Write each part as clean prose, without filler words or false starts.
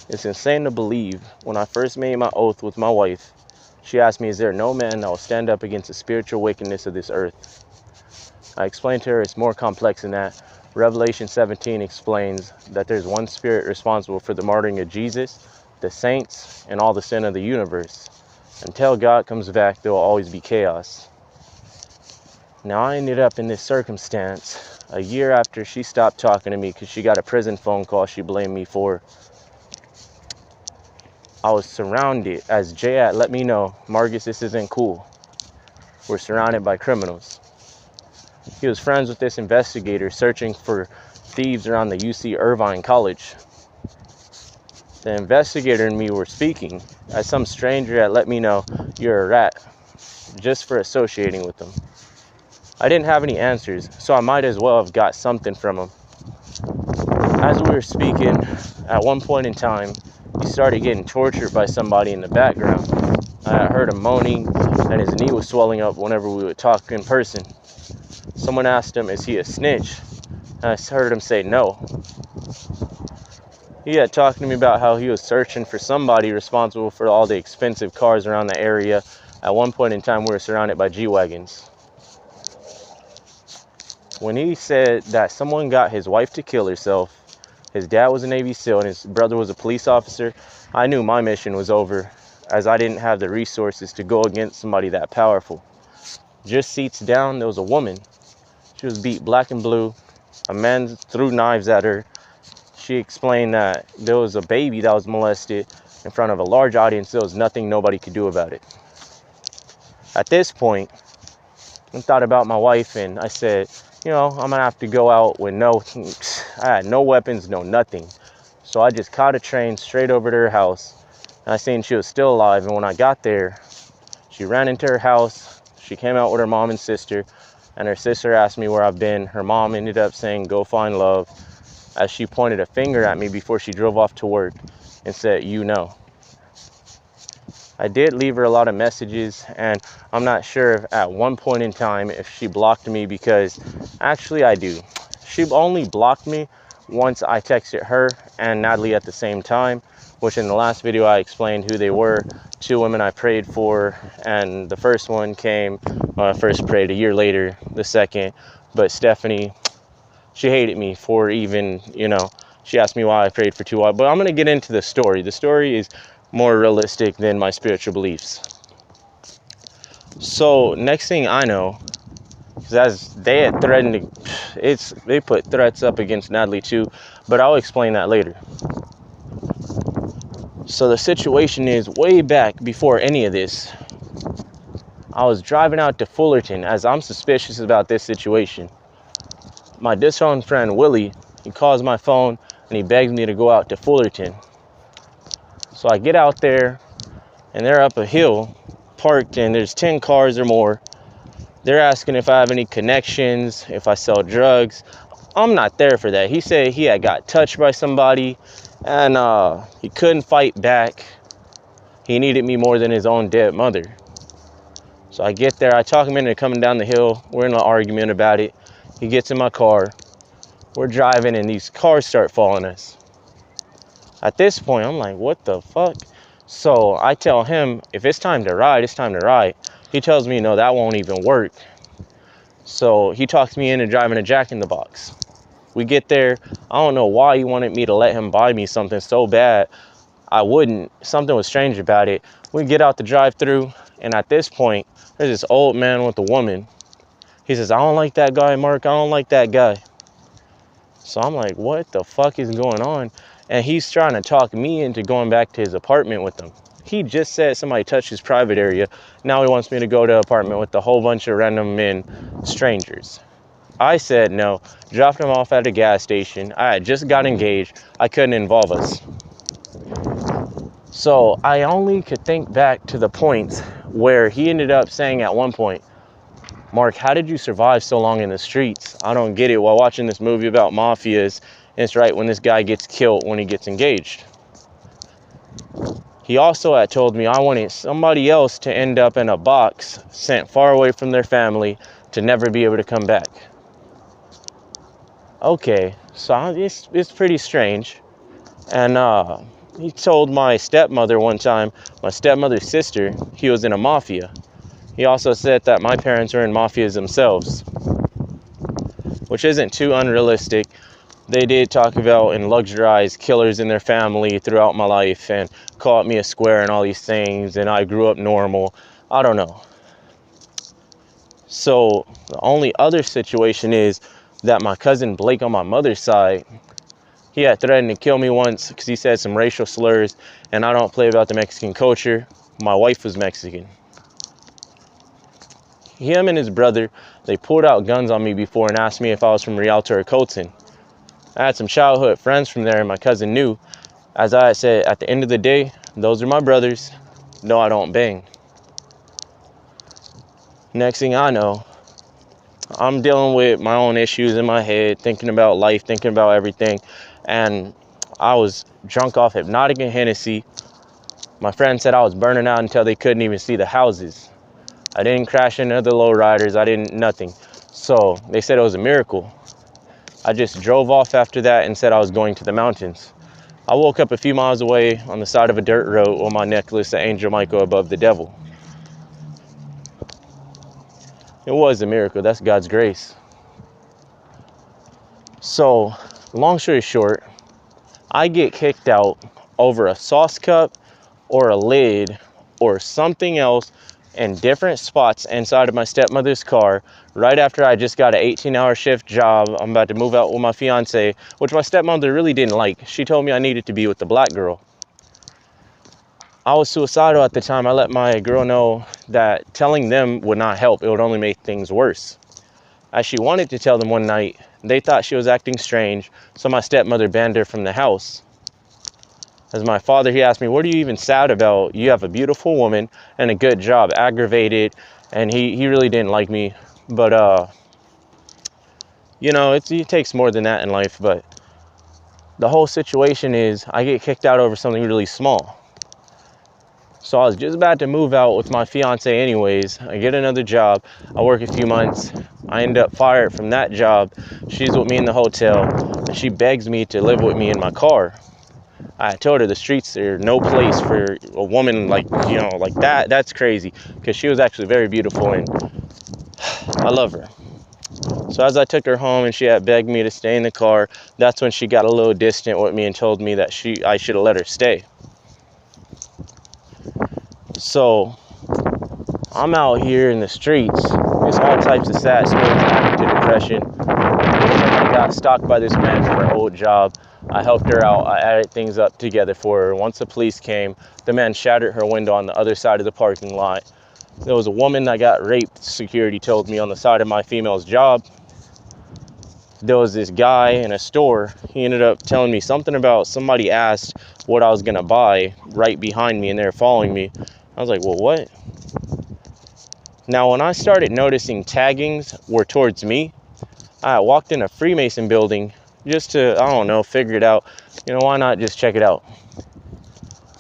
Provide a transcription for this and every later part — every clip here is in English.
It's insane to believe. When I first made my oath with my wife, she asked me, is there no man that will stand up against the spiritual wickedness of this earth? I explained to her it's more complex than that. Revelation 17 explains that there's one spirit responsible for the martyring of Jesus, the saints, and all the sin of the universe. Until God comes back, there will always be chaos. Now, I ended up in this circumstance a year after she stopped talking to me because she got a prison phone call she blamed me for. I was surrounded, as J.A.T. let me know, Marcus, this isn't cool. We're surrounded by criminals. He was friends with this investigator searching for thieves around the UC Irvine College. The investigator and me were speaking as some stranger had let me know, you're a rat, just for associating with them. I didn't have any answers, so I might as well have got something from him. As we were speaking, at one point in time, he started getting tortured by somebody in the background. I heard him moaning, and his knee was swelling up whenever we would talk in person. Someone asked him, is he a snitch? And I heard him say no. He had talked to me about how he was searching for somebody responsible for all the expensive cars around the area. At one point in time, we were surrounded by G-Wagons. When he said that someone got his wife to kill herself, his dad was a Navy SEAL and his brother was a police officer, I knew my mission was over, as I didn't have the resources to go against somebody that powerful. Just seats down, there was a woman. She was beat black and blue. A man threw knives at her. She explained that there was a baby that was molested in front of a large audience. There was nothing nobody could do about it. At this point, I thought about my wife and I said, I'm gonna have to go out with I had no weapons, no nothing. So I just caught a train straight over to her house. And I seen she was still alive. And when I got there, she ran into her house. She came out with her mom and sister. And her sister asked me where I've been. Her mom ended up saying, go find love, as she pointed a finger at me before she drove off to work and said, I did leave her a lot of messages, and I'm not sure if at one point in time if she blocked me, because actually I do. She only blocked me once I texted her and Natalie at the same time, which in the last video I explained who they were. 2 women I prayed for, and the first one came when I first prayed. A year later, the second. But Stephanie, she hated me for even, she asked me why I prayed for 2 wives. But I'm going to get into the story. The story is more realistic than my spiritual beliefs. So next thing I know, because as they had threatened they put threats up against Natalie too, but I'll explain that later. So the situation is, way back before any of this, I was driving out to Fullerton, as I'm suspicious about this situation. My disowned friend Willie, he calls my phone and he begs me to go out to Fullerton. So I get out there and they're up a hill parked, and there's 10 cars or more. They're asking if I have any connections, if I sell drugs. I'm not there for that. He said he had got touched by somebody and he couldn't fight back. He needed me more than his own dead mother. So I get there, I talk him into coming down the hill. We're in an argument about it. He gets in my car. We're driving and these cars start following us. At this point, I'm like, what the fuck? So I tell him, if it's time to ride, it's time to ride. He tells me, no, that won't even work. So he talks me into driving a Jack in the Box. We get there. I don't know why he wanted me to let him buy me something so bad. I wouldn't. Something was strange about it. We get out the drive-thru, and at this point, there's this old man with a woman. He says, I don't like that guy, Mark. I don't like that guy. So I'm like, what the fuck is going on? And he's trying to talk me into going back to his apartment with him. He just said somebody touched his private area. Now he wants me to go to an apartment with a whole bunch of random men, strangers. I said no, dropped him off at a gas station. I had just got engaged. I couldn't involve us. So I only could think back to the points where he ended up saying at one point, Mark, how did you survive so long in the streets? I don't get it. While watching this movie about mafias, and it's right when this guy gets killed when he gets engaged. He also had told me I wanted somebody else to end up in a box sent far away from their family to never be able to come back. Okay, so it's pretty strange. And He told my stepmother one time, my stepmother's sister, he was in a mafia. He also said that my parents were in mafias themselves, which isn't too unrealistic. They did talk about and luxurize killers in their family throughout my life and called me a square and all these things, and I grew up normal. I don't know. So the only other situation is that my cousin Blake on my mother's side, he had threatened to kill me once because he said some racial slurs, and I don't play about the Mexican culture. My wife was Mexican. Him and his brother, they pulled out guns on me before and asked me if I was from Rialto or Colton. I had some childhood friends from there, and my cousin knew. As I said, at the end of the day, those are my brothers. No, I don't bang. Next thing I know, I'm dealing with my own issues in my head, thinking about life, thinking about everything. And I was drunk off Hypnotic and Hennessy. My friend said I was burning out until they couldn't even see the houses. I didn't crash into the lowriders. I didn't, nothing. So they said it was a miracle. I just drove off after that and said I was going to the mountains. I woke up a few miles away on the side of a dirt road with my necklace, an angel Michael above the devil. It was a miracle. That's God's grace. So, long story short, I get kicked out over a sauce cup or a lid or something else in different spots inside of my stepmother's car right after I just got an 18-hour shift job. I'm about to move out with my fiance, which my stepmother really didn't like. She told me I needed to be with the black girl. I was suicidal at the time. I let my girl know that telling them would not help. It would only make things worse. As she wanted to tell them one night, they thought she was acting strange, so my stepmother banned her from the house. As my father, he asked me, what are you even sad about? You have a beautiful woman and a good job. Aggravated, and he really didn't like me. But, you know, it takes more than that in life. But the whole situation is I get kicked out over something really small. So I was just about to move out with my fiance anyways. I get another job. I work a few months. I end up fired from that job. She's with me in the hotel, and she begs me to live with me in my car. I told her the streets are no place for a woman like, you know, like that. That's crazy, because she was actually very beautiful and I love her. So as I took her home and she had begged me to stay in the car, that's when she got a little distant with me and told me that I should have let her stay. So I'm out here in the streets. There's all types of sad stories adding to depression. I got stalked by this man from her old job. I helped her out. I added things up together for her. Once the police came, the man shattered her window on the other side of the parking lot. There was a woman that got raped, security told me, on the side of my female's job. There was this guy in a store. He ended up telling me something about somebody asked what I was going to buy right behind me, and they were following me. I was like, well, what? Now, when I started noticing taggings were towards me, I walked in a Freemason building just to, I don't know, figure it out. You know, why not just check it out?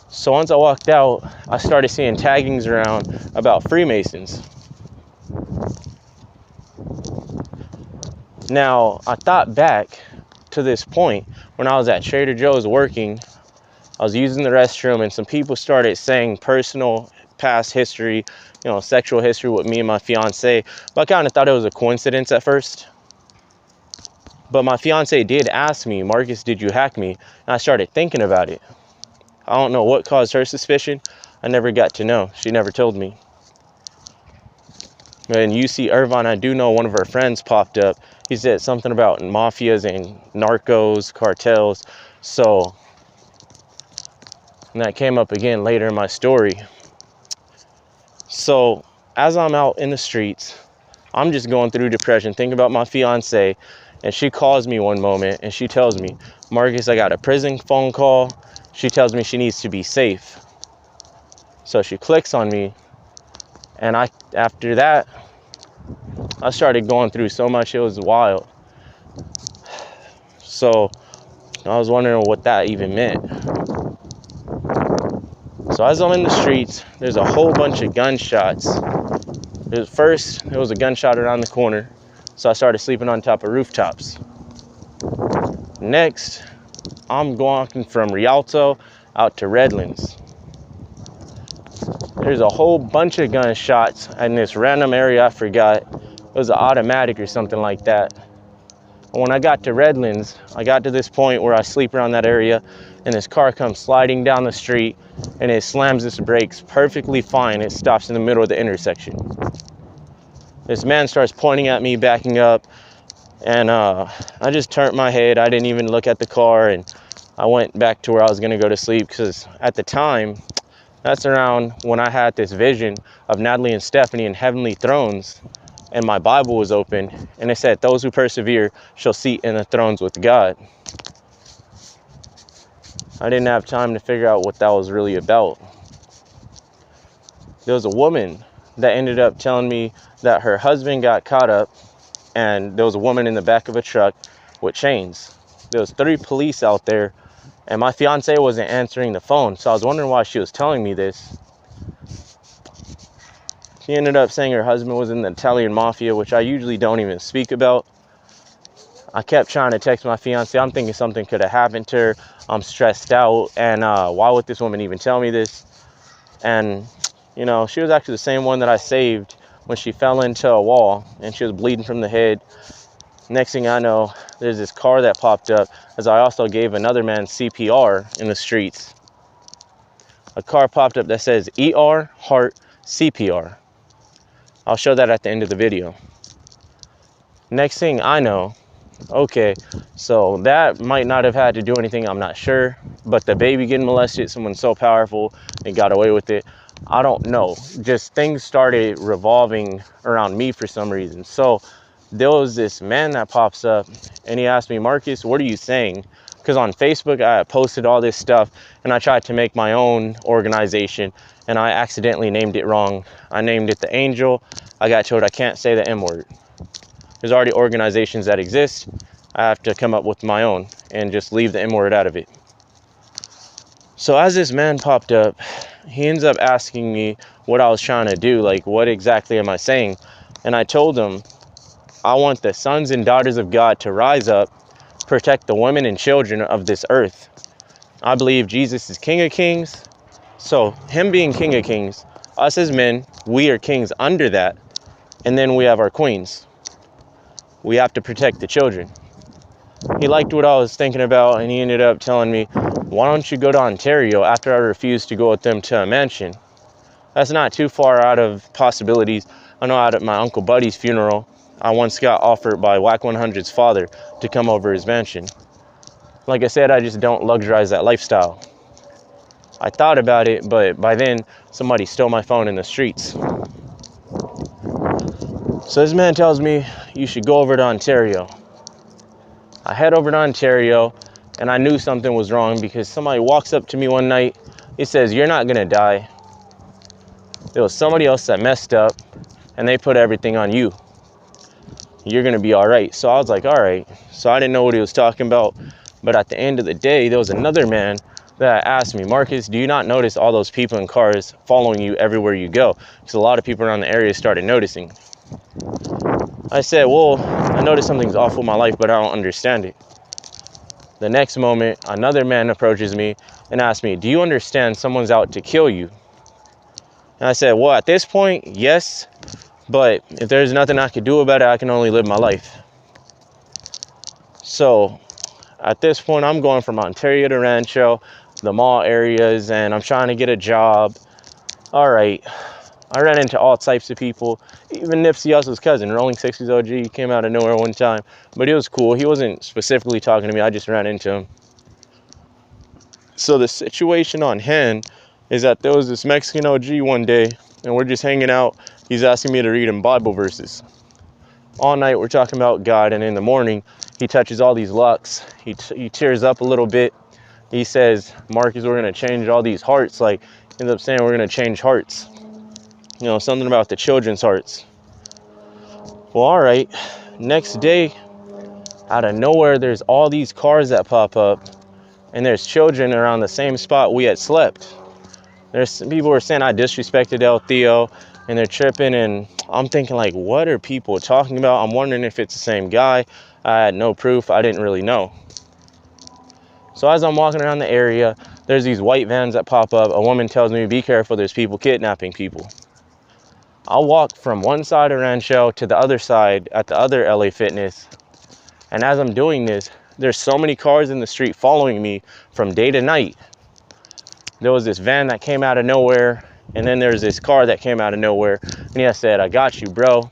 So once I walked out, I started seeing taggings around about Freemasons. Now, I thought back to this point when I was at Trader Joe's working. I was using the restroom and some people started saying personal past history, you know, sexual history with me and my fiance. But I kind of thought it was a coincidence at first. But my fiance did ask me, Marcus, did you hack me? And I started thinking about it. I don't know what caused her suspicion. I never got to know. She never told me. And UC Irvine, I do know one of her friends popped up. He said something about mafias and narcos, cartels. So, and that came up again later in my story. So, as I'm out in the streets, I'm just going through depression, thinking about my fiance. And she calls me one moment and she tells me, Marcus, I got a prison phone call. She tells me she needs to be safe. So she clicks on me. And after that, I started going through so much. It was wild. So I was wondering what that even meant. So as I'm in the streets, there's a whole bunch of gunshots. First, there was a gunshot around the corner. So I started sleeping on top of rooftops. Next, I'm walking from Rialto out to Redlands. There's a whole bunch of gunshots in this random area. I forgot. It was an automatic or something like that. And when I got to Redlands, I got to this point where I sleep around that area, and this car comes sliding down the street, and it slams its brakes perfectly fine. It stops in the middle of the intersection. This man starts pointing at me, backing up, and I just turned my head. I didn't even look at the car, and I went back to where I was gonna go to sleep, because at the time, that's around when I had this vision of Natalie and Stephanie in heavenly thrones, and my Bible was open, and it said, "Those who persevere shall sit in the thrones with God." I didn't have time to figure out what that was really about. There was a woman that ended up telling me that her husband got caught up, and there was a woman in the back of a truck with chains. There was 3 police out there, and my fiance wasn't answering the phone, so I was wondering why she was telling me this. She ended up saying her husband was in the Italian mafia, which I usually don't even speak about. I kept trying to text my fiance. I'm thinking something could have happened to her. I'm stressed out, and why would this woman even tell me this? And, you know, she was actually the same one that I saved when she fell into a wall, and she was bleeding from the head. Next thing I know, there's this car that popped up, as I also gave another man CPR in the streets. A car popped up that says ER, heart, CPR. I'll show that at the end of the video. Next thing I know, okay, so that might not have had to do anything, I'm not sure, but the baby getting molested, someone so powerful, they got away with it. I don't know, just things started revolving around me for some reason. So there was this man that pops up, and he asked me, "Marcus, what are you saying?" Because on Facebook, I posted all this stuff, and I tried to make my own organization, and I accidentally named it wrong. I named it the Angel. I got told I can't say the M word. There's already organizations that exist. I have to come up with my own and just leave the M word out of it. So as this man popped up, he ends up asking me what I was trying to do, like what exactly am I saying? And I told him, I want the sons and daughters of God to rise up, protect the women and children of this earth. I believe Jesus is King of Kings. So him being King of Kings, us as men, we are kings under that. And then we have our queens. We have to protect the children. He liked what I was thinking about, and he ended up telling me, "Why don't you go to Ontario?" After I refused to go with them to a mansion. That's not too far out of possibilities. I know out at my Uncle Buddy's funeral, I once got offered by Whack 100's father to come over his mansion. Like I said, I just don't luxurize that lifestyle. I thought about it, but by then, somebody stole my phone in the streets. So this man tells me, you should go over to Ontario. I head over to Ontario, and I knew something was wrong because somebody walks up to me one night. He says, "You're not gonna die. There was somebody else that messed up, and they put everything on you. You're gonna be all right." So I was like, all right. So I didn't know what he was talking about. But at the end of the day, there was another man that asked me, "Marcus, do you not notice all those people in cars following you everywhere you go?" Because a lot of people around the area started noticing. I said, "Well, I noticed something's off with my life, but I don't understand it." The next moment, another man approaches me and asks me, "Do you understand someone's out to kill you?" And I said, "Well, at this point, yes, but if there's nothing I could do about it, I can only live my life." So at this point, I'm going from Ontario to Rancho, the mall areas, and I'm trying to get a job. All right. I ran into all types of people, even Nipsey Hussle's cousin, Rolling 60s OG, came out of nowhere one time, but he was cool. He wasn't specifically talking to me, I just ran into him. So the situation on hand is that there was this Mexican OG one day, and we're just hanging out. He's asking me to read him Bible verses. All night we're talking about God, and in the morning, he touches all these locks. He tears up a little bit. He says, "Marcus, we're gonna change all these hearts." Like, he ends up saying we're gonna change hearts. You know, something about the children's hearts. Well, all right. Next day, out of nowhere, there's all these cars that pop up, and there's children around the same spot we had slept. There's some people were saying I disrespected El Theo, and they're tripping, and I'm thinking, like, what are people talking about? I'm wondering if it's the same guy. I had no proof. I didn't really know. So as I'm walking around the area, there's these white vans that pop up. A woman tells me, be careful, there's people kidnapping people. I'll walk from one side of Rancho to the other side at the other LA Fitness. And as I'm doing this, there's so many cars in the street following me from day to night. There was this van that came out of nowhere, and then there's this car that came out of nowhere. And he said, I got you, bro.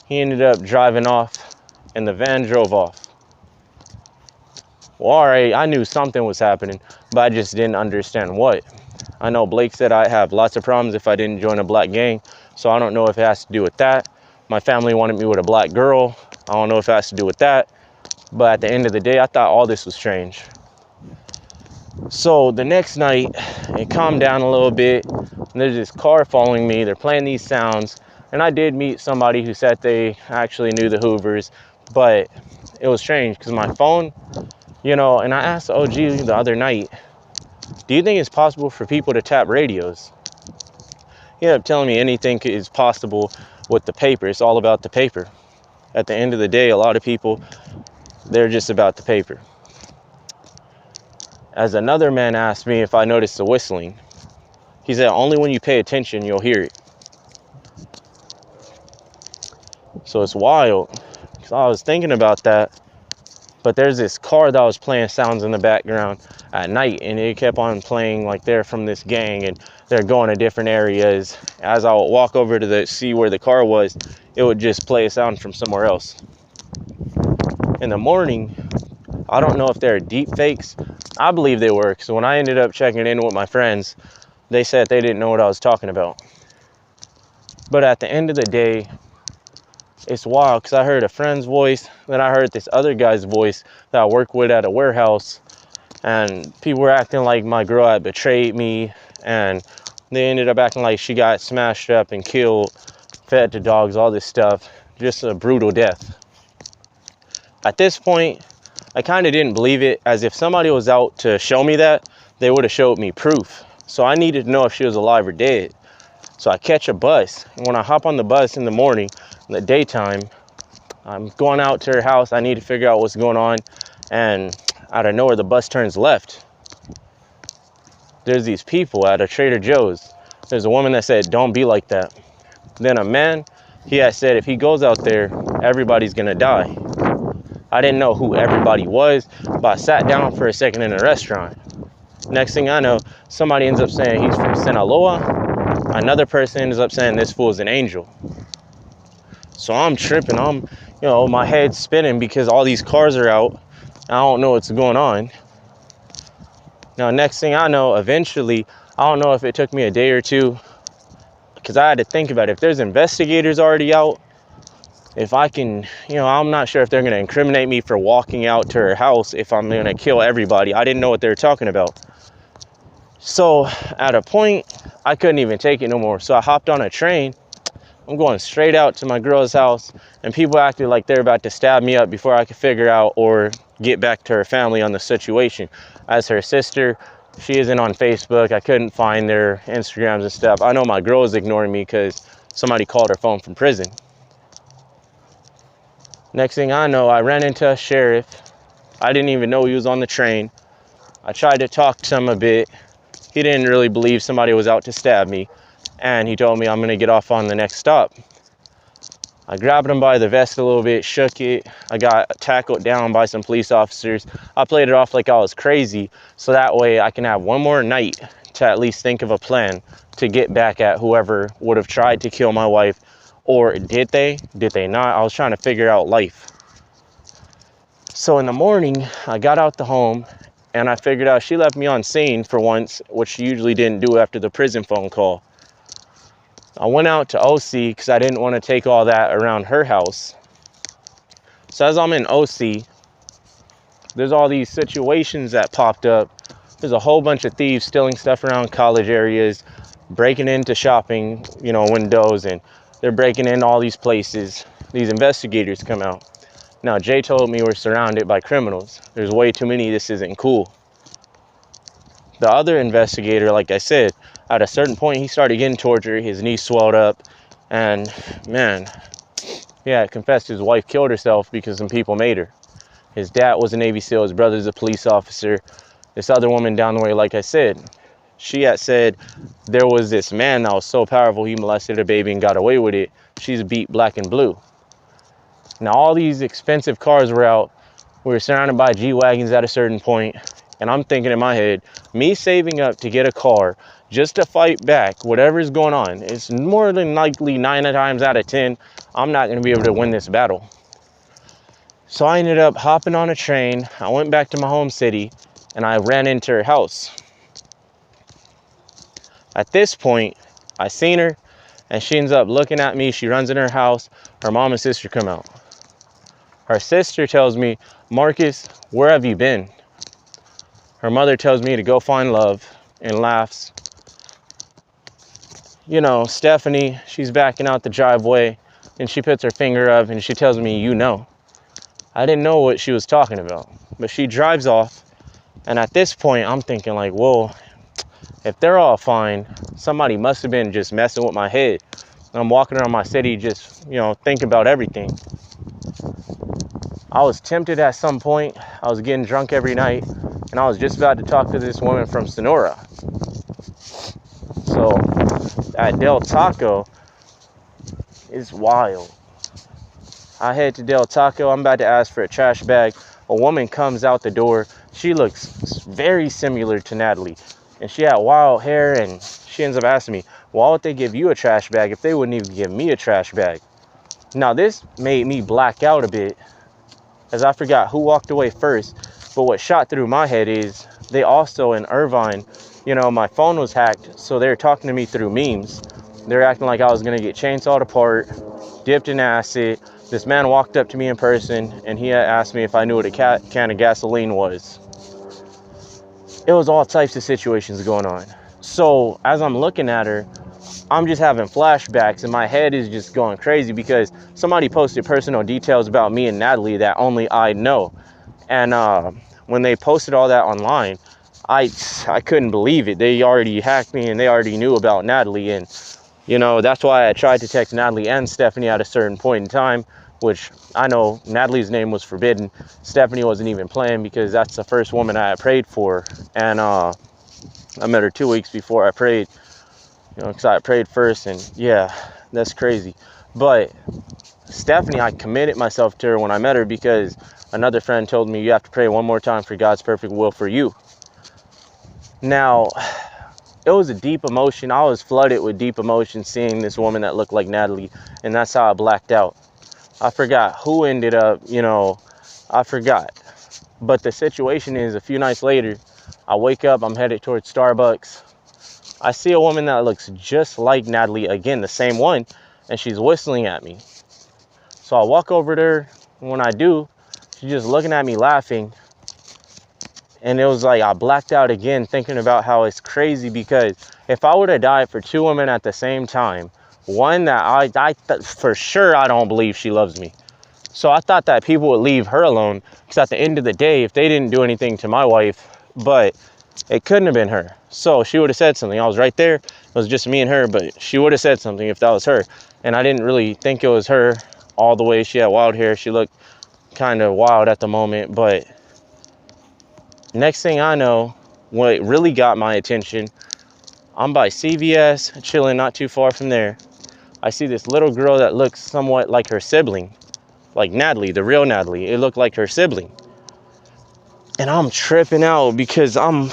He ended up driving off, and the van drove off. Well, all right, I knew something was happening, but I just didn't understand what. I know Blake said I have lots of problems if I didn't join a black gang, so I don't know if it has to do with that. My family wanted me with a black girl. I don't know if it has to do with that. But at the end of the day, I thought all this was strange. So the next night, it calmed down a little bit. And there's this car following me. They're playing these sounds. And I did meet somebody who said they actually knew the Hoovers. But it was strange because my phone, you know, and I asked OG the other night, do you think it's possible for people to tap radios? He ended up telling me anything is possible with the paper. It's all about the paper. At the end of the day, a lot of people, they're just about the paper. As another man asked me if I noticed the whistling, he said only when you pay attention you'll hear it. So it's wild, because I was thinking about that, but there's this car that was playing sounds in the background at night, and it kept on playing like they're from this gang and they're going to different areas. As I would walk over to see where the car was, it would just play a sound from somewhere else. In the morning, I don't know if they're deep fakes. I believe they were, because when I ended up checking in with my friends, they said they didn't know what I was talking about. But at the end of the day, it's wild, because I heard a friend's voice, then I heard this other guy's voice that I work with at a warehouse, and people were acting like my girl had betrayed me, and they ended up acting like she got smashed up and killed, fed to dogs, all this stuff. Just a brutal death. At this point, I kind of didn't believe it, as if somebody was out to show me that, they would have showed me proof. So I needed to know if she was alive or dead. So I catch a bus, and when I hop on the bus in the morning, in the daytime, I'm going out to her house. I need to figure out what's going on, and out of nowhere, the bus turns left. There's these people at a Trader Joe's. There's a woman that said, don't be like that. Then a man, he had said, if he goes out there, everybody's gonna die. I didn't know who everybody was, but I sat down for a second in a restaurant. Next thing I know, somebody ends up saying he's from Sinaloa. Another person ends up saying this fool is an angel. So I'm tripping. My head's spinning because all these cars are out. I don't know what's going on. Now, next thing I know, eventually, I don't know if it took me a day or two, because I had to think about it. If there's investigators already out, if I can, I'm not sure if they're going to incriminate me for walking out to her house, if I'm going to kill everybody. I didn't know what they were talking about. So at a point, I couldn't even take it no more. So I hopped on a train. I'm going straight out to my girl's house, and people acted like they're about to stab me up before I could figure out or get back to her family on the situation. As her sister, she isn't on Facebook. I couldn't find their Instagrams and stuff. I know my girl is ignoring me because somebody called her phone from prison. Next thing I know, I ran into a sheriff. I didn't even know he was on the train. I tried to talk to him a bit. He didn't really believe somebody was out to stab me. And he told me I'm gonna get off on the next stop. I grabbed him by the vest a little bit, shook it. I got tackled down by some police officers. I played it off like I was crazy, so that way I can have one more night to at least think of a plan to get back at whoever would have tried to kill my wife. Or did they not? I was trying to figure out life. So in the morning, I got out the home, and I figured out she left me on scene for once, which she usually didn't do after the prison phone call. I went out to OC because I didn't want to take all that around her house. So as I'm in OC, there's all these situations that popped up. There's a whole bunch of thieves stealing stuff around college areas, breaking into shopping, windows, and they're breaking in all these places. These investigators come out. Now, Jay told me we're surrounded by criminals. There's way too many. This isn't cool. The other investigator, like I said, at a certain point, he started getting tortured. His knee swelled up. And, man, yeah, confessed his wife killed herself because some people made her. His dad was a Navy SEAL. His brother's a police officer. This other woman down the way, like I said, she had said there was this man that was so powerful he molested a baby and got away with it. She's beat black and blue. Now all these expensive cars were out. We were surrounded by G-Wagons at a certain point, and I'm thinking in my head, me saving up to get a car just to fight back whatever's going on, it's more than likely 9 times out of 10, I'm not going to be able to win this battle. So I ended up hopping on a train. I went back to my home city, and I ran into her house. At this point, I seen her, and she ends up looking at me. She runs in her house. Her mom and sister come out. Her sister tells me, Marcus, where have you been? Her mother tells me to go find love and laughs. You know, Stephanie, she's backing out the driveway and she puts her finger up and she tells me, you know. I didn't know what she was talking about, but she drives off. And at this point, I'm thinking like, whoa, if they're all fine, somebody must have been just messing with my head. And I'm walking around my city just, you know, thinking about everything. I was tempted at some point. I was getting drunk every night, and I was just about to talk to this woman from Sonora. So at Del Taco, it's wild. I head to Del Taco. I'm about to ask for a trash bag. A woman comes out the door. She looks very similar to Natalie, and she had wild hair, and she ends up asking me, why would they give you a trash bag if they wouldn't even give me a trash bag? Now this made me black out a bit, as I forgot who walked away first. But what shot through my head is they also in Irvine, you know, my phone was hacked, so they're talking to me through memes. They're acting like I was gonna get chainsawed apart, dipped in acid. This man walked up to me in person and he had asked me if I knew what a can of gasoline was. It was all types of situations going on. So as I'm looking at her, I'm just having flashbacks and my head is just going crazy because somebody posted personal details about me and Natalie that only I know. And when they posted all that online, I couldn't believe it. They already hacked me and they already knew about Natalie. And, you know, that's why I tried to text Natalie and Stephanie at a certain point in time, which I know Natalie's name was forbidden. Stephanie wasn't even playing because that's the first woman I had prayed for. And I met her 2 weeks before I prayed. You know, because I prayed first, and yeah, that's crazy. But Stephanie, I committed myself to her when I met her because another friend told me you have to pray one more time for God's perfect will for you. Now, it was a deep emotion. I was flooded with deep emotion seeing this woman that looked like Natalie, and that's how I blacked out. I forgot who ended up, you know, I forgot. But the situation is, a few nights later, I wake up, I'm headed towards Starbucks. I see a woman that looks just like Natalie, again, the same one, and she's whistling at me. So I walk over to her, and when I do, she's just looking at me laughing. And it was like I blacked out again, thinking about how it's crazy because if I would have died for two women at the same time, one that I for sure I don't believe she loves me. So I thought that people would leave her alone because at the end of the day, if they didn't do anything to my wife, but it couldn't have been her. So she would have said something. I was right there. It was just me and her, but she would have said something if that was her. And I didn't really think it was her all the way. She had wild hair. She looked kind of wild at the moment. But next thing I know, what really got my attention, I'm by CVS, chilling not too far from there. I see this little girl that looks somewhat like her sibling, like Natalie, the real Natalie. It looked like her sibling. And I'm tripping out because I'm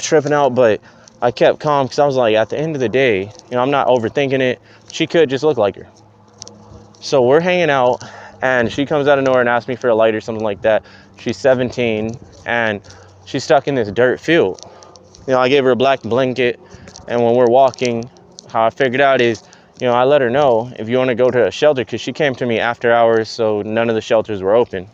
tripping out, but I kept calm because I was like, at the end of the day, you know, I'm not overthinking it. She could just look like her. So we're hanging out and she comes out of nowhere and asks me for a light or something like that. She's 17 and she's stuck in this dirt field. You know, I gave her a black blanket, and when we're walking, how I figured out is, you know, I let her know if you want to go to a shelter, because she came to me after hours, so none of the shelters were open.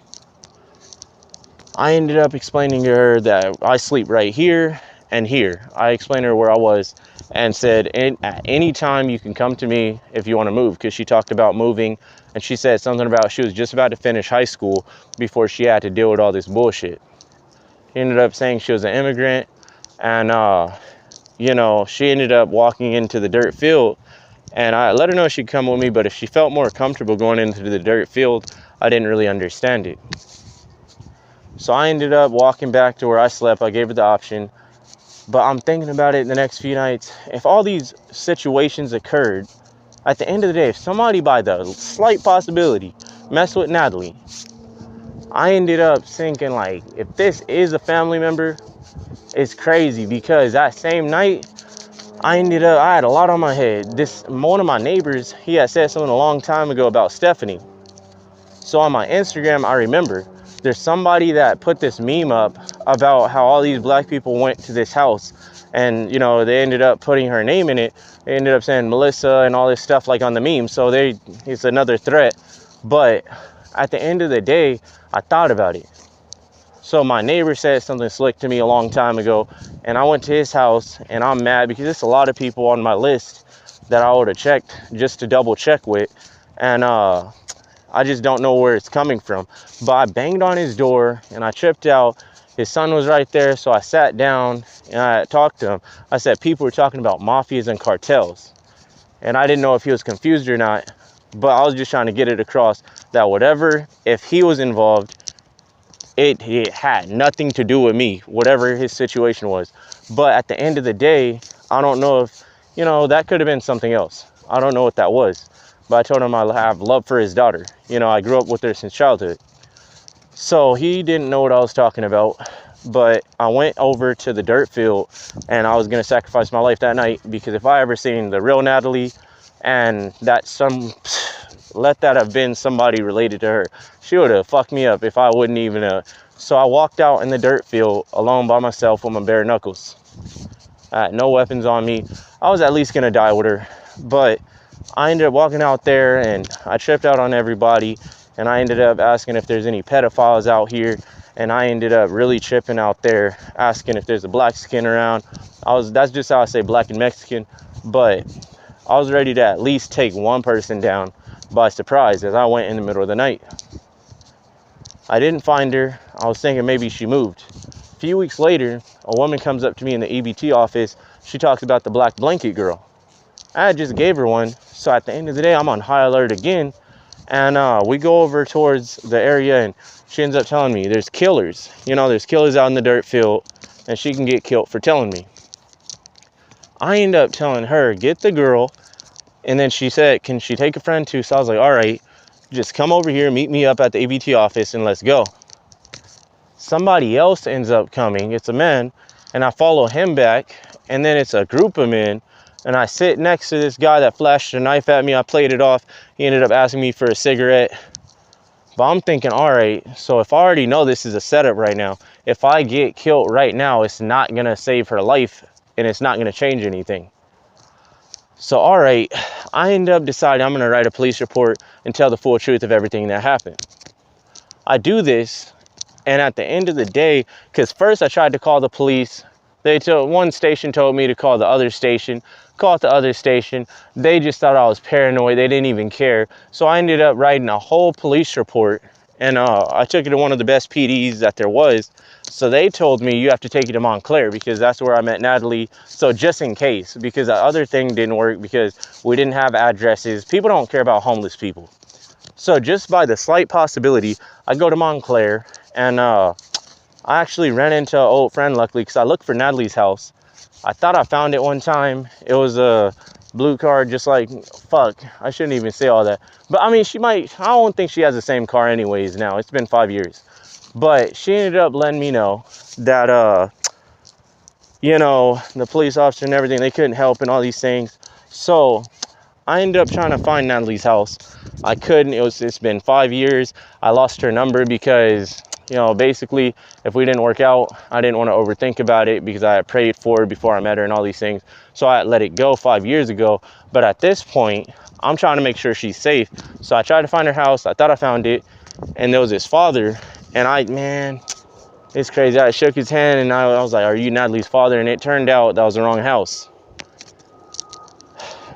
I ended up explaining to her that I sleep right here and here. I explained to her where I was and said, at any time you can come to me if you want to move, because she talked about moving, and she said something about she was just about to finish high school before she had to deal with all this bullshit. She ended up saying she was an immigrant, and you know, she ended up walking into the dirt field, and I let her know she'd come with me, but if she felt more comfortable going into the dirt field, I didn't really understand it. So I ended up walking back to where I slept. I gave her the option. But I'm thinking about it the next few nights. If all these situations occurred, at the end of the day, if somebody by the slight possibility messed with Natalie, I ended up thinking like, if this is a family member, it's crazy because that same night, I had a lot on my head. One of my neighbors, he had said something a long time ago about Stephanie. So on my Instagram, I remember there's somebody that put this meme up about how all these black people went to this house and, you know, they ended up putting her name in it. They ended up saying Melissa and all this stuff like on the meme. So it's another threat. But at the end of the day, I thought about it. So my neighbor said something slick to me a long time ago, and I went to his house, and I'm mad because there's a lot of people on my list that I would have checked just to double check with, and I just don't know where it's coming from. But I banged on his door, and I tripped out. His son was right there, so I sat down, and I talked to him. I said, people were talking about mafias and cartels, and I didn't know if he was confused or not, but I was just trying to get it across that whatever, if he was involved, it had nothing to do with me, whatever his situation was. But at the end of the day, I don't know if, you know, that could have been something else. I don't know what that was. But I told him I have love for his daughter. You know, I grew up with her since childhood. So he didn't know what I was talking about. But I went over to the dirt field and I was going to sacrifice my life that night, because if I ever seen the real Natalie, and let that have been somebody related to her, she would have fucked me up if I wouldn't even so I walked out in the dirt field alone by myself with my bare knuckles. I had no weapons on me. I was at least gonna die with her, but I ended up walking out there and I tripped out on everybody, and I ended up asking if there's any pedophiles out here, and I ended up really tripping out there asking if there's a black skin around. That's just how I say black and Mexican, but I was ready to at least take one person down by surprise as I went in the middle of the night. I didn't find her. I was thinking maybe she moved. A few weeks later, a woman comes up to me in the EBT office. She talks about the black blanket girl. I just gave her one. So at the end of the day, I'm on high alert again. And we go over towards the area, and she ends up telling me there's killers. You know, there's killers out in the dirt field, and she can get killed for telling me. I end up telling her, get the girl. And then she said, can she take a friend too? So I was like, all right, just come over here, meet me up at the EBT office, and let's go. Somebody else ends up coming. It's a man, and I follow him back, and then it's a group of men, and I sit next to this guy that flashed a knife at me. I played it off. He ended up asking me for a cigarette. But I'm thinking, all right, so if I already know this is a setup right now, if I get killed right now, it's not going to save her life, and it's not going to change anything. So, all right, I end up deciding I'm going to write a police report and tell the full truth of everything that happened. I do this, and at the end of the day, because first I tried to call the police. One station told me to call the other station. Called the other station. They just thought I was paranoid. They didn't even care. So I ended up writing a whole police report, and I took it to one of the best PDs that there was. So they told me you have to take it to Montclair because that's where I met Natalie. So just in case, because the other thing didn't work because we didn't have addresses. People don't care about homeless people. So just by the slight possibility, I go to Montclair, and I actually ran into an old friend, luckily, because I looked for Natalie's house. I thought I found it one time. It was a blue car, just like, fuck, I shouldn't even say all that. But I mean, I don't think she has the same car anyways now. It's been 5 years. But she ended up letting me know that, you know, the police officer and everything, they couldn't help and all these things. So I ended up trying to find Natalie's house. I couldn't. It's been 5 years. I lost her number because, you know, basically, if we didn't work out, I didn't want to overthink about it because I had prayed for her before I met her and all these things. So I let it go 5 years ago. But at this point, I'm trying to make sure she's safe. So I tried to find her house. I thought I found it. And there was his father. And man, it's crazy. I shook his hand and I was like, are you Natalie's father? And it turned out that was the wrong house.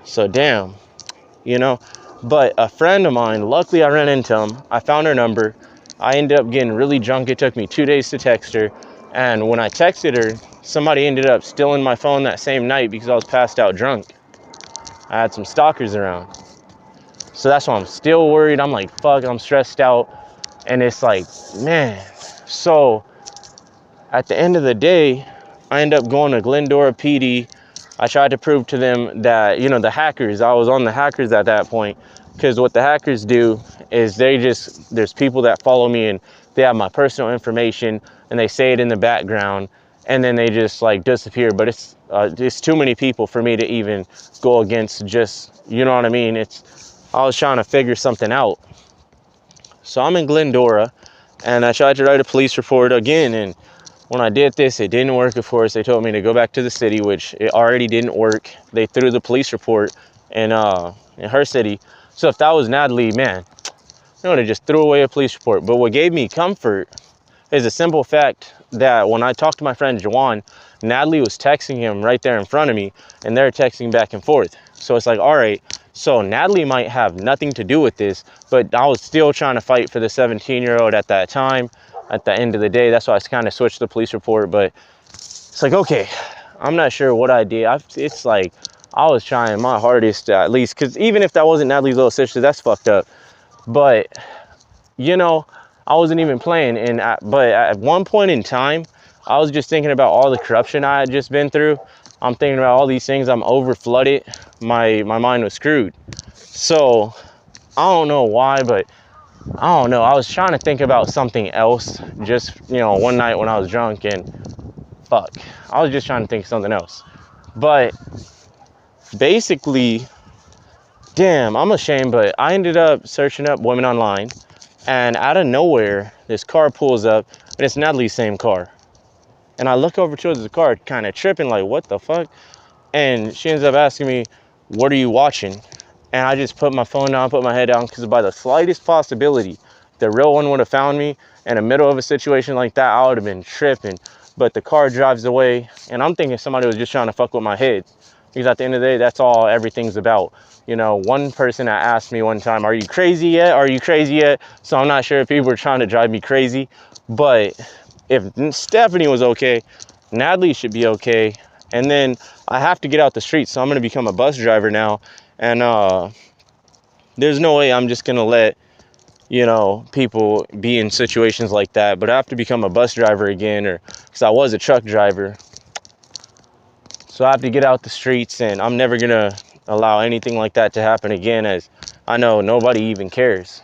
So damn, you know. But a friend of mine, luckily I ran into him. I found her number. I ended up getting really drunk. It took me 2 days to text her. And when I texted her, somebody ended up stealing my phone that same night because I was passed out drunk. I had some stalkers around. So that's why I'm still worried. I'm like, fuck, I'm stressed out. And it's like, man, So at the end of the day, I end up going to Glendora PD. I tried to prove to them that, you know, the hackers, I was on the hackers at that point, because what the hackers do is there's people that follow me and they have my personal information and they say it in the background and then they just like disappear. But it's too many people for me to even go against, just, you know what I mean? I was trying to figure something out. So I'm in Glendora and I tried to write a police report again, and when I did this, it didn't work. Of course, they told me to go back to the city, which it already didn't work. They threw the police report in her city. So if that was Natalie, man, they would have just threw away a police report. But what gave me comfort is a simple fact that when I talked to my friend Juwan, Natalie was texting him right there in front of me, and they're texting back and forth. So it's like, all right, so Natalie might have nothing to do with this, but I was still trying to fight for the 17-year-old at that time. At the end of the day, that's why I kind of switched the police report. But it's like, okay, I'm not sure what I did. It's like I was trying my hardest to, at least, because even if that wasn't Natalie's little sister, that's fucked up. But you know, I wasn't even playing. But at one point in time, I was just thinking about all the corruption I had just been through. I'm thinking about all these things. I'm over flooded. My mind was screwed. So I don't know why, but I don't know. I was trying to think about something else. Just, you know, one night when I was drunk, and fuck, I was just trying to think of something else. But basically, damn, I'm ashamed, but I ended up searching up women online, and out of nowhere, this car pulls up, and it's Natalie's same car. And I look over towards the car, kind of tripping, like, what the fuck? And she ends up asking me, what are you watching? And I just put my phone down, put my head down, because by the slightest possibility, the real one would have found me in the middle of a situation like that, I would have been tripping. But the car drives away, and I'm thinking somebody was just trying to fuck with my head. Because at the end of the day, that's all everything's about. You know, one person that asked me one time, are you crazy yet? Are you crazy yet? So I'm not sure if people were trying to drive me crazy. But if Stephanie was okay, Natalie should be okay. And then I have to get out the streets, so I'm going to become a bus driver now. And there's no way I'm just going to let, you know, people be in situations like that. But I have to become a bus driver again, or because I was a truck driver. So I have to get out the streets, and I'm never going to allow anything like that to happen again, as I know nobody even cares.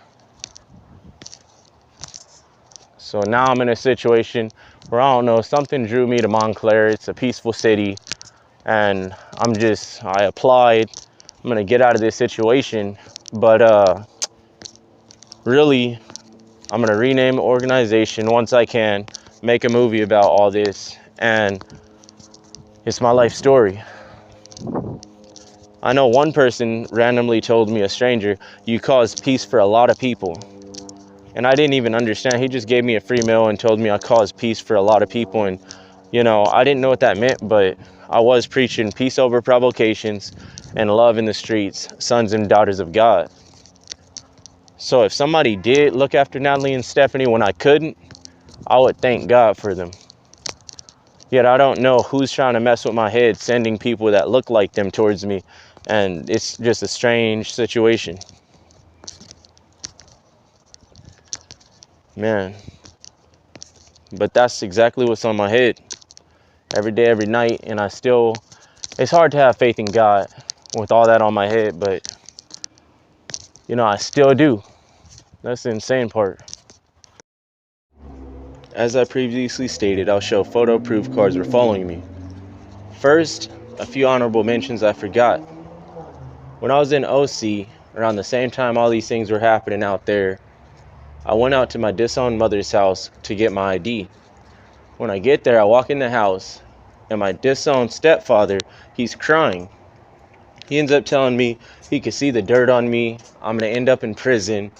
So now I'm in a situation where, I don't know, something drew me to Montclair. It's a peaceful city, and I applied. I'm gonna get out of this situation, but really, I'm gonna rename the organization once I can, make a movie about all this, and it's my life story. I know one person randomly told me, a stranger, you cause peace for a lot of people. And I didn't even understand. He just gave me a free meal and told me I cause peace for a lot of people. And, you know, I didn't know what that meant, but I was preaching peace over provocations and love in the streets, sons and daughters of God. So if somebody did look after Natalie and Stephanie when I couldn't, I would thank God for them. Yet I don't know who's trying to mess with my head, sending people that look like them towards me. And it's just a strange situation. Man. But that's exactly what's on my head. Every day, every night. And it's hard to have faith in God with all that on my head. But, you know, I still do. That's the insane part. As I previously stated, I'll show photo proof cars were following me. First, a few honorable mentions I forgot. When I was in OC, around the same time all these things were happening out there, I went out to my disowned mother's house to get my ID. When I get there, I walk in the house, and my disowned stepfather, he's crying. He ends up telling me he could see the dirt on me, I'm going to end up in prison,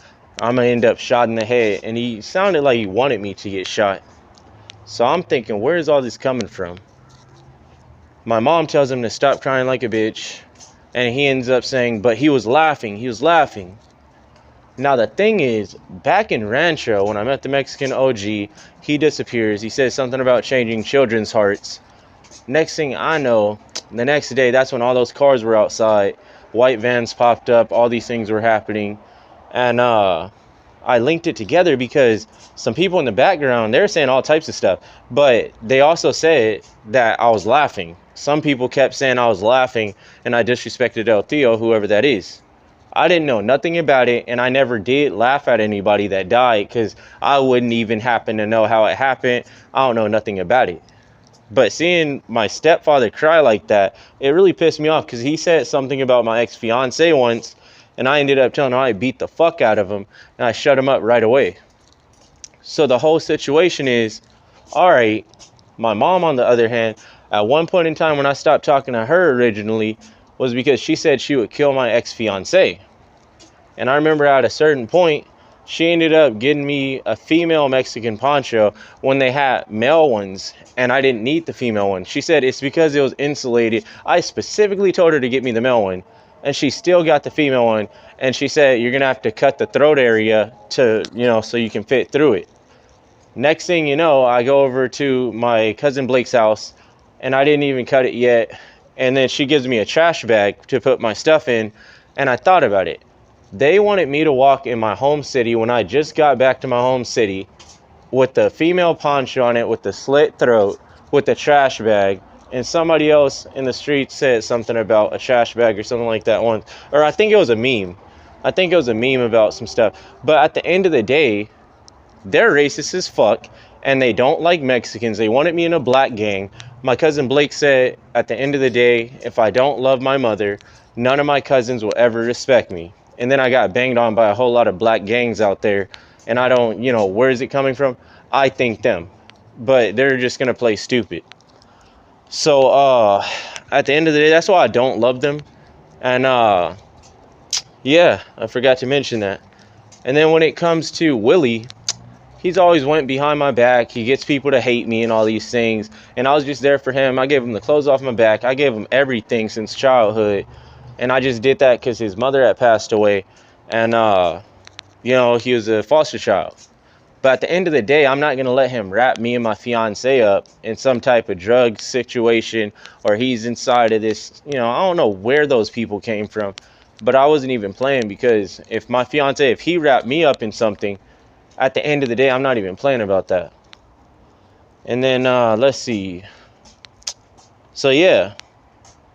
I'm going to end up shot in the head, and he sounded like he wanted me to get shot. So I'm thinking, where is all this coming from? My mom tells him to stop crying like a bitch, and he ends up saying, but he was laughing. Now the thing is, back in Rancho, when I met the Mexican OG, he disappears. He says something about changing children's hearts. Next thing I know, the next day, that's when all those cars were outside. White vans popped up. All these things were happening. And I linked it together because some people in the background, they're saying all types of stuff, but they also said that I was laughing. Some people kept saying I was laughing and I disrespected El Theo, whoever that is. I didn't know nothing about it, and I never did laugh at anybody that died because I wouldn't even happen to know how it happened. I don't know nothing about it. But seeing my stepfather cry like that, it really pissed me off because he said something about my ex-fiance once, and I ended up telling him I beat the fuck out of him, and I shut him up right away. So the whole situation is, all right, my mom, on the other hand, at one point in time when I stopped talking to her originally, was because she said she would kill my ex-fiance. And I remember at a certain point, she ended up getting me a female Mexican poncho when they had male ones, and I didn't need the female one. She said it's because it was insulated. I specifically told her to get me the male one, and she still got the female one. And she said, you're going to have to cut the throat area to, so you can fit through it. Next thing you know, I go over to my cousin Blake's house, and I didn't even cut it yet. And then she gives me a trash bag to put my stuff in, and I thought about it. They wanted me to walk in my home city when I just got back to my home city with the female poncho on it, with the slit throat, with the trash bag, and somebody else in the street said something about a trash bag or something like that once. Or I think it was a meme. I think it was a meme about some stuff. But at the end of the day, they're racist as fuck, and they don't like Mexicans. They wanted me in a black gang. My cousin Blake said, at the end of the day, if I don't love my mother, none of my cousins will ever respect me. And then I got banged on by a whole lot of black gangs out there, and I don't, where is it coming from? I think them, but they're just gonna play stupid. So at the end of the day, that's why I don't love them. And yeah, I forgot to mention that. And then when it comes to Willie, he's always went behind my back. He gets people to hate me and all these things. And I was just there for him. I gave him the clothes off my back. I gave him everything since childhood. And I just did that because his mother had passed away. And, he was a foster child. But at the end of the day, I'm not going to let him wrap me and my fiance up in some type of drug situation, or he's inside of this. I don't know where those people came from. But I wasn't even playing, because if my fiance, if he wrapped me up in something, at the end of the day, I'm not even playing about that. And then, let's see. So, yeah.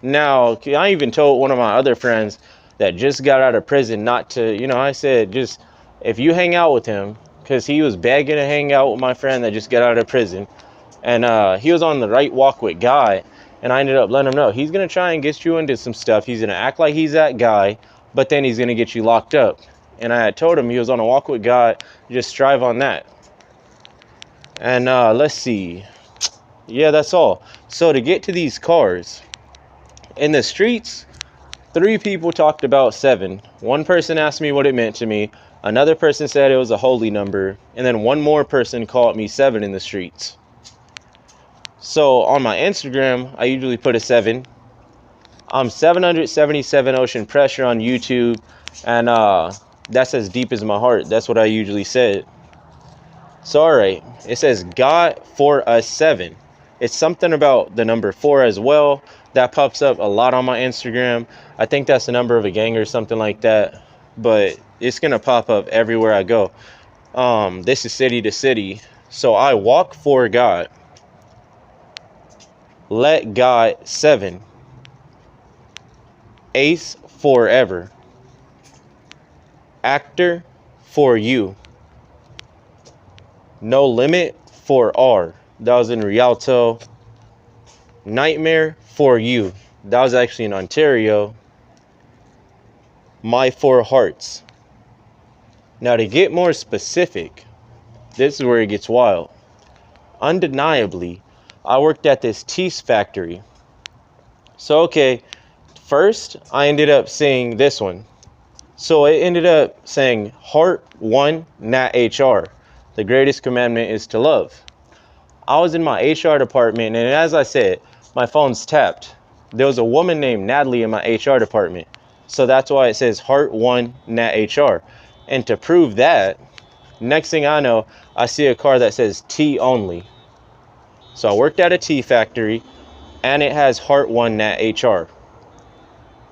Now, I even told one of my other friends that just got out of prison not to, I said, just, if you hang out with him, because he was begging to hang out with my friend that just got out of prison. And he was on the right walk with God. And I ended up letting him know, he's going to try and get you into some stuff. He's going to act like he's that guy, but then he's going to get you locked up. And I had told him he was on a walk with God. Just strive on that. And let's see. Yeah, that's all. So to get to these cars, in the streets, 3 people talked about 7. One person asked me what it meant to me. Another person said it was a holy number. And then one more person called me 7 in the streets. So on my Instagram, I usually put a 7. I'm 777 ocean pressure on YouTube. And that's as deep as my heart. That's what I usually said. So, all right. It says, God for us 7. It's something about the number 4 as well. That pops up a lot on my Instagram. I think that's the number of a gang or something like that. But it's going to pop up everywhere I go. This is city to city. So I walk for God. Let God 7. Ace forever. Actor for you. No limit for R. That was in Rialto. Nightmare for you. That was actually in Ontario. My 4 hearts. Now to get more specific, this is where it gets wild. Undeniably, I worked at this tease factory. So okay, first I ended up saying this one. So it ended up saying heart 1 nat HR. The greatest commandment is to love. I was in my HR department, and as I said, my phone's tapped. There was a woman named Natalie in my HR department. So that's why it says heart 1 nat HR. And to prove that, next thing I know, I see a car that says T only. So I worked at a tea factory, and it has heart 1 nat HR.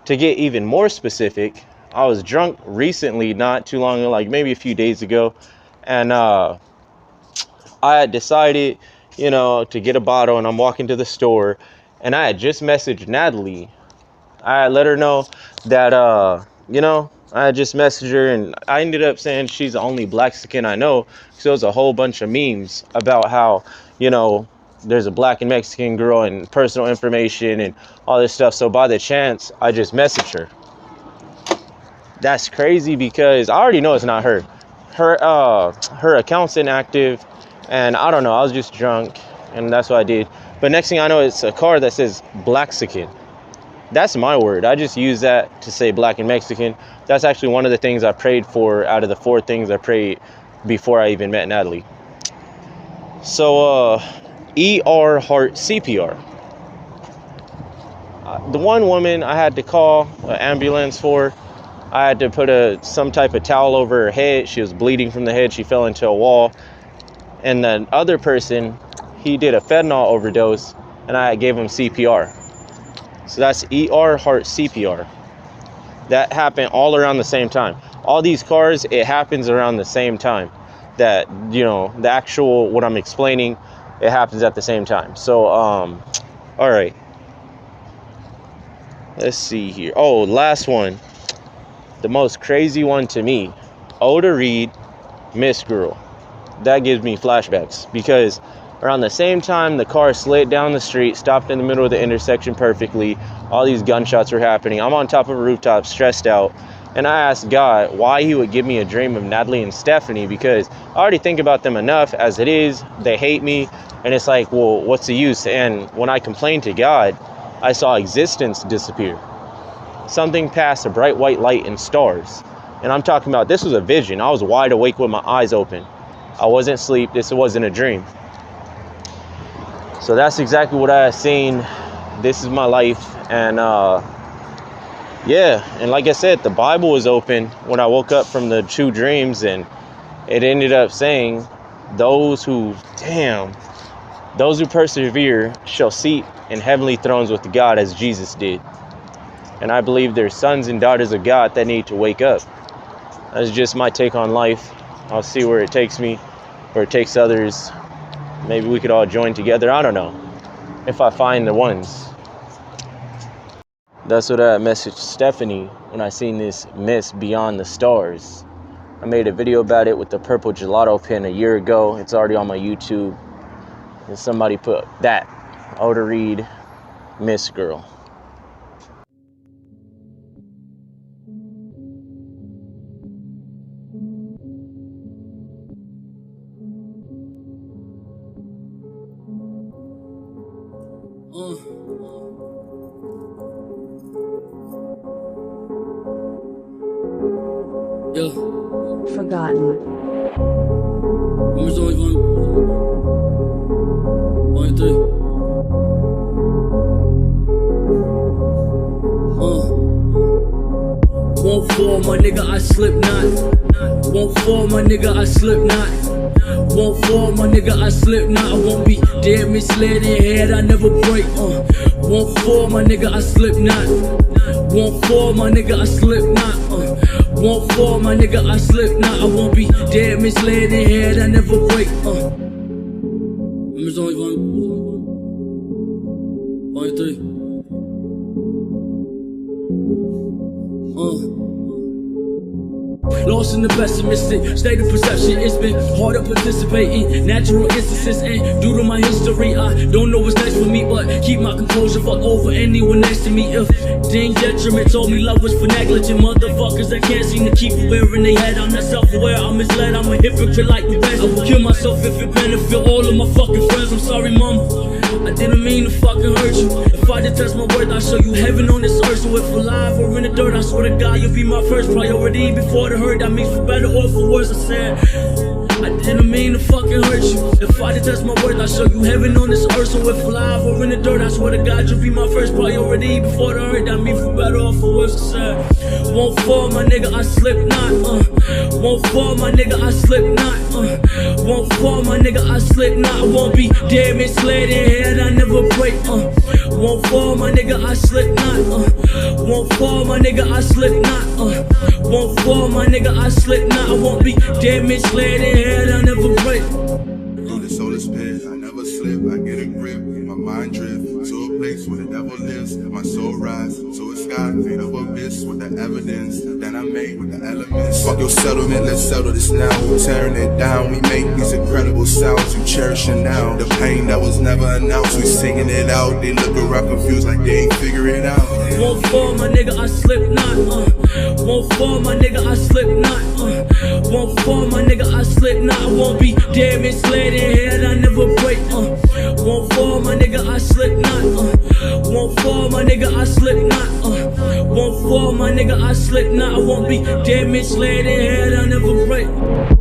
To get even more specific, I was drunk recently, not too long ago, like maybe a few days ago, and I had decided, to get a bottle, and I'm walking to the store, and I had just messaged Natalie. I had let her know that, I had just messaged her, and I ended up saying she's the only black skin I know. So there's a whole bunch of memes about how, there's a black and Mexican girl and personal information and all this stuff. So by the chance, I just messaged her. That's crazy because I already know it's not her. Her account's inactive, and I don't know. I was just drunk, and that's what I did. But next thing I know, it's a card that says Blaxican. That's my word. I just use that to say black and Mexican. That's actually one of the things I prayed for out of the 4 things I prayed before I even met Natalie. So, ER heart CPR. The one woman I had to call an ambulance for, I had to put some type of towel over her head. She was bleeding from the head. She fell into a wall. And the other person, he did a fentanyl overdose, and I gave him CPR. So that's ER heart CPR. That happened all around the same time. All these cars, it happens around the same time. That, the actual, what I'm explaining, it happens at the same time. So, all right. Let's see here. Oh, last one. The most crazy one to me. Oda Reed, Miss Girl. That gives me flashbacks because around the same time the car slid down the street, stopped in the middle of the intersection perfectly, all these gunshots were happening. I'm on top of a rooftop, stressed out, and I asked God why he would give me a dream of Natalie and Stephanie, because I already think about them enough as it is. They hate me, and it's like, well, what's the use? And when I complained to God, I saw existence disappear. Something passed, a bright white light and stars. And I'm talking about, this was a vision. I was wide awake with my eyes open. I wasn't asleep. This wasn't a dream. So that's exactly what I had seen. This is my life. And yeah, and like I said, the Bible was open when I woke up from the 2 dreams, and it ended up saying, those who persevere shall seat in heavenly thrones with God, as Jesus did. And I believe there's sons and daughters of God that need to wake up. That's just my take on life. I'll see where it takes me, where it takes others. Maybe we could all join together. I don't know, if I find the ones. That's what I messaged Stephanie when I seen this mist beyond the stars. I made a video about it with the purple gelato pen a year ago. It's already on my YouTube. And somebody put that, Oda Reed, Miss Girl. Yeah. Forgotten. Numbers always 1, 3. Won't fall, my nigga, I slip not. Won't fall, my nigga, I slip not. Won't fall, my nigga, I slip not. I won't be dead, misled in head, I never break. Won't fall, my nigga, I slip not. Won't fall, my nigga, I slip not. Won't fall, my nigga, I slip not. I won't be dead, misled in head, I never break. Numbers always 1, 3. Lost in the pessimistic state of perception. It's been hard to participate in natural instances, and due to my history, I don't know what's next for me, but keep my composure. Fuck over anyone next to me. If Dean Detriment told me love was for negligent motherfuckers that can't seem to keep wearing their head. I'm not self-aware, I'm misled, I'm a hypocrite like the rest. I would kill myself if it benefit all of my fucking friends. I'm sorry, mama, I didn't mean to fucking hurt you. If I detest my worth, I'll show you heaven on this earth. So if alive or in the dirt, I swear to God, you'll be my first priority before the hurt. That means for better or for worse. I said I didn't mean to fucking hurt you. If I did test my worth, I'll show you heaven on this earth. So if alive or in the dirt, I swear to God, you'll be my first priority before the hurt. That mean for better or for worse, I said. Won't fall, my nigga, I slip not. Won't fall, my nigga, I slip not. Won't fall, my nigga, I slip not. I won't be dead, misled in head, I never break. Won't fall, my nigga, I slip not. Won't fall, my nigga, I slip not. Won't fall, my nigga, I slip not. I won't be dead, misled in head, I never break. Through the soulless pit, I never slip, I get a grip. My mind drift to a place where the devil lives. My soul rise to a sky made of abyss with the evidence that I made with the elements. Fuck your settlement, let's settle this now. We're tearing it down, we make these incredible sounds. You cherish it now. The pain that was never announced, we singing it out. They look around confused like they ain't figure it out. Won't fall, my nigga, I slip not. Won't fall, my nigga, I slip not. Won't fall, my nigga, I slip not. I won't be dead, misled in head, I never break. Won't fall, my nigga, I slip not. Won't fall, my nigga, I slip not. Won't fall, my nigga, I slip not. I won't be dead, misled in head, I never break.